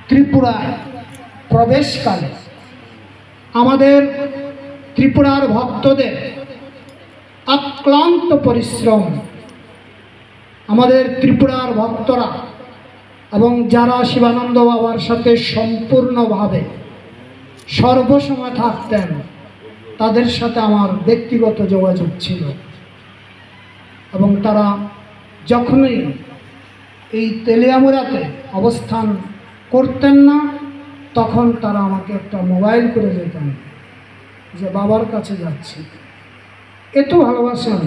ত্রিপুরায় প্রবেশকালে আমাদের ত্রিপুরার ভক্তদের অক্লান্ত পরিশ্রম, আমাদের ত্রিপুরার ভক্তরা এবং যারা শিবানন্দ বাবার সাথে সম্পূর্ণভাবে সর্বসময় থাকতেন, তাদের সাথে আমার ব্যক্তিগত যোগাযোগ ছিল। এবং তারা যখনই এই তেলিয়ামুড়াতে অবস্থান করতেন না, তখন তারা আমাকে একটা মোবাইল করে যেতেন যে বাবার কাছে যাচ্ছি। এত ভালোবাসেন,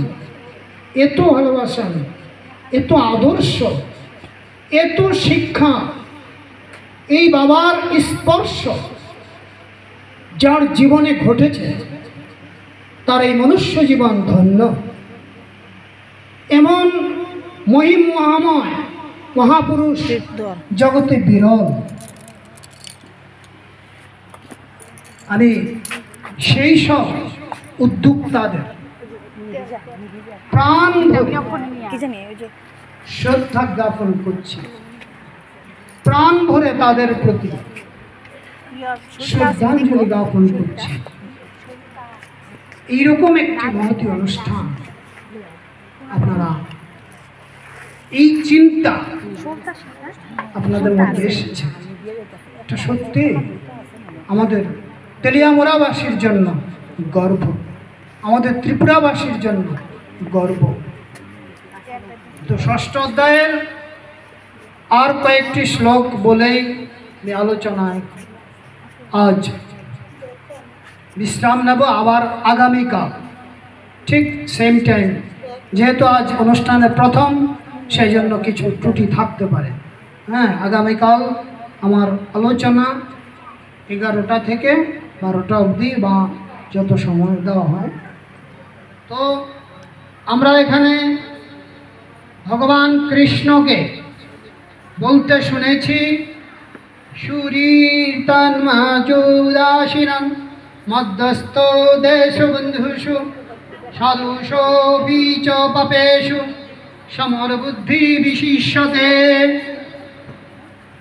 এত ভালোবাসেন, এত আদর্শ, এত শিক্ষা, এই বাবার স্পর্শ যার জীবনে ঘটেছে তার এই মনুষ্য জীবন ধন্য। এমন মহিম মহাময় মহাপুরুষ জগতে বিরল। আমি সেই সব উদ্যোক্তাদের প্রাণ শ্রদ্ধা জ্ঞাপন করছি, প্রাণ ভরে তাদের প্রতি শ্রদ্ধাঞ্জলি জ্ঞাপন করছি। এইরকম একটি মহতী অনুষ্ঠান আপনারা, এই চিন্তা আপনাদের মধ্যে এসেছে, এটা সত্যি আমাদের তেলিয়ামুড়াবাসীর জন্য গর্ব, আমাদের ত্রিপুরাবাসীর জন্য গর্ব। তো ষষ্ঠ অধ্যায়ের আর কয়েকটি শ্লোক বলেই আমি আলোচনায় আজ বিশ্রাম নেব। আবার আগামীকাল ঠিক সেম টাইম, যেহেতু আজ অনুষ্ঠানের প্রথম, সেই জন্য কিছু ত্রুটি থাকতে পারে। হ্যাঁ, আগামীকাল আমার আলোচনা 11টা থেকে 12টা অবধি বা যত সময় দেওয়া হয়। তো আমরা এখানে ভগবান কৃষ্ণকে বলতে শুনেছি, সুরীর্তন্মাচৌদাসিনং মধ্যস্থ দেশবন্ধুষু সাধুষোপি চ পাপেষু সমরবুদ্ধি বিশিষ্যতে।